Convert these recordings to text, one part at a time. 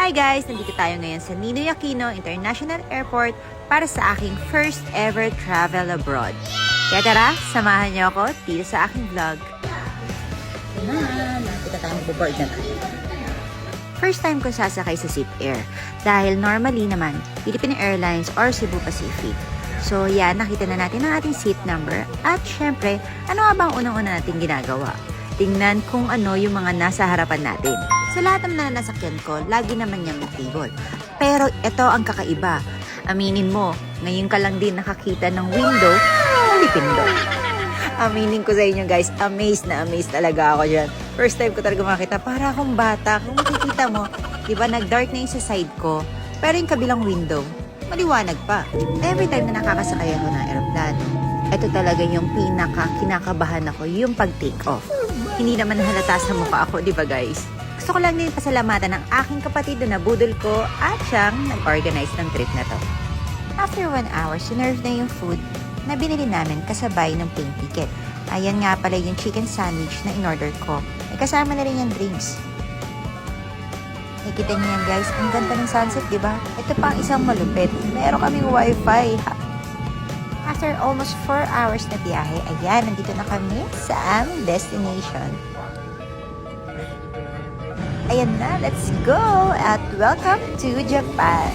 Hi guys! Nandito tayo ngayon sa Ninoy Aquino International Airport para sa aking first ever travel abroad. Kaya tara, samahan niyo ako dito sa aking vlog. Nakita tayo mag-board na tayo. First time ko sasakay sa Zip Air dahil normally naman, Philippine Airlines or Cebu Pacific. So yan, nakita na natin ang ating seat number at syempre, ano nga bang unang-una natin ginagawa? Tingnan kung ano yung mga nasa harapan natin. Sa lahat ng mga nasakyan ko, lagi naman niya may table. Pero ito ang kakaiba. Aminin mo, ngayon ka lang din nakakita ng window na lipindo. Aminin ko sa inyo guys, amazed na amazed talaga ako dyan. First time ko talaga makita, para akong bata. Kung makikita mo, di ba nag-dark na yung sa side ko, pero yung kabilang window, maliwanag pa. Every time na nakakasakay ako ng aeroplano, ito talaga yung kinakabahan ako, yung pag-take off. Hindi naman halata sa mukha ako, di ba guys? Gusto ko lang din pasalamatan ng aking kapatid na nabudol ko at siyang nag-organize ng trip na to. After 1 hour, sinerve na yung food na binili namin kasabay ng plane ticket. Ayan nga pala yung chicken sandwich na in-order ko. May kasama na rin yung drinks. Nakikita niyo yan guys, ang ganda ng sunset, di ba? Ito pa ang isang malupit. Meron kaming wifi. After almost 4 hours na biyahe, ayan, nandito na kami sa aming destination. Ayan na, let's go! At welcome to Japan!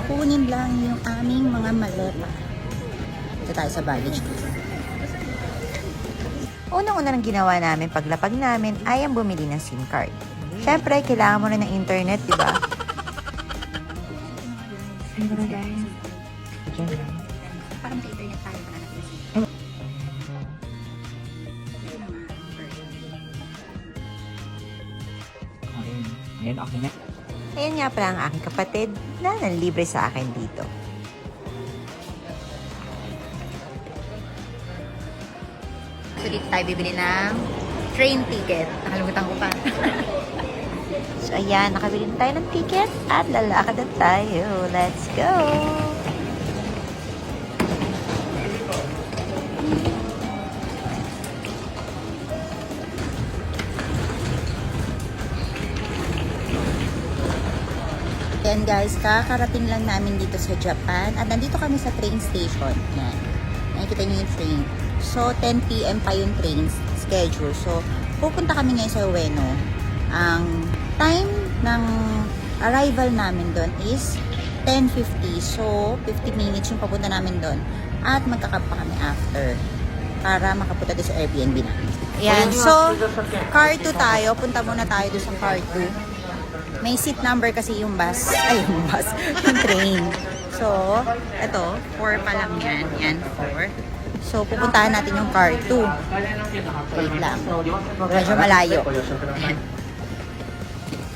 Kunin lang yung aming mga maleta. Ito tayo sa baggage ko. Unang-una nang ginawa namin paglapag namin ay ang bumili ng SIM card. Siyempre, kailangan mo rin ng internet, di ba? Parang sa internet tayo pa natin. Ayan, okay na. Ayan nga pala ang aking kapatid na nanlibre sa akin dito. So dito tayo bibili ng train ticket. Nakalimutan ko pa. So ayan, nakabili na tayo ng ticket at lalakad na tayo. Let's go! Yan guys, kakarating lang namin dito sa Japan at nandito kami sa train station. Yan. Nakikita niyo yung train. So, 10 p.m. pa yung train schedule. So, pupunta kami ngayon sa Ueno. Ang time ng arrival namin doon is 10:50. So, 50 minutes yung papunta namin doon. At magkakab pa kami after para makapunta doon sa Airbnb namin. Yan. So, car 2 tayo. Punta muna tayo doon sa car 2. May seat number kasi yung bus. Ay, yung bus. Yung train. So, ito. 4 pa lang yan. Yan, 4. So, pupuntahan natin yung car 2. Wait lang. Medyo malayo.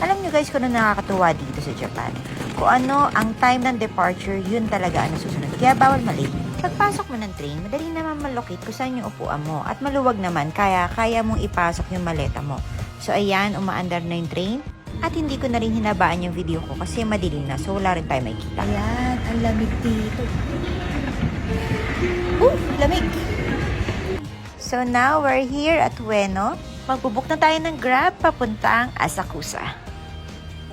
Alam nyo guys kung ano nakakatuwa dito sa Japan. Kung ano ang time ng departure, yun talaga ang susunod. Kaya bawal mali. Pagpasok mo ng train, madali naman malocate kung saan yung upuan mo. At maluwag naman, kaya mong ipasok yung maleta mo. So ayan, umaandar na yung train. At hindi ko na rin hinabaan yung video ko kasi madilim na. So wala rin tayo makikita. Ayan, ang lamig dito. Lamig! So now, we're here at Ueno. Magbubuk na tayo ng Grab papuntang Asakusa.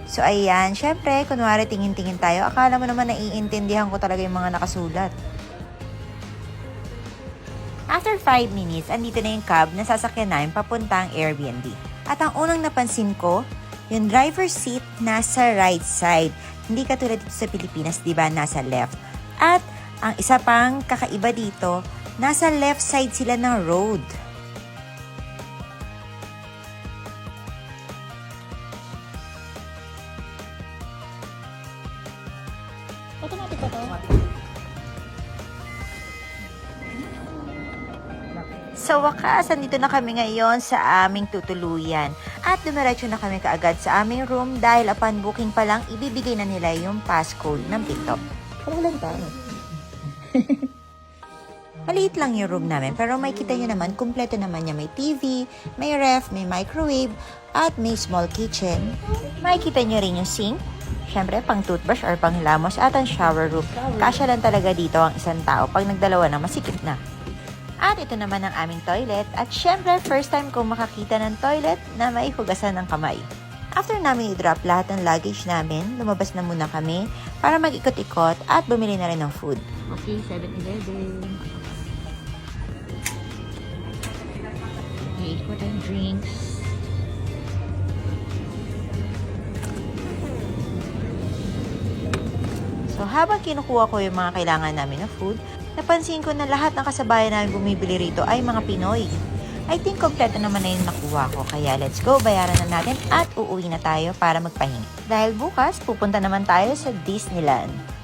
So ayan, syempre, kunwari tingin-tingin tayo, akala mo naman naiintindihan ko talaga yung mga nakasulat. After 5 minutes, andito na yung cab na sasakyan namin papuntang Airbnb. At ang unang napansin ko, yung driver's seat nasa right side. Hindi katulad dito sa Pilipinas, di ba, nasa left. At ang isa pang kakaiba dito, nasa left side sila ng road. Automatic ba to? Sa wakas, andito na kami ngayon sa aming tutuluyan. At dumiretso na kami kaagad sa aming room dahil upon booking pa lang, ibibigay na nila yung passcode ng pinto. Parang lang tayo. Maliit lang yung room namin, pero may kita nyo naman, kumpleto naman niya. May TV, may ref, may microwave, at may small kitchen. Makikita nyo rin yung sink, syempre pang toothbrush or pang hilamos, at ang shower room. Kasya lang talaga dito ang isang tao pag nagdalawa na masikip na. At ito naman ang aming toilet. At syempre, first time ko makakita ng toilet na may hugasan ng kamay. After namin i-drop lahat ng luggage namin, lumabas na muna kami para mag-ikot-ikot at bumili na rin ng food. Okay, 7-Eleven. Okay, what and drinks. So habang kinukuha ko yung mga kailangan namin na food, napansin ko na lahat ng kasabayan namin bumibili rito ay mga Pinoy. I think kompleto naman na yung nakuha ko, kaya let's go, bayaran na natin at uuwi na tayo para magpahinga. Dahil bukas, pupunta naman tayo sa Disneyland.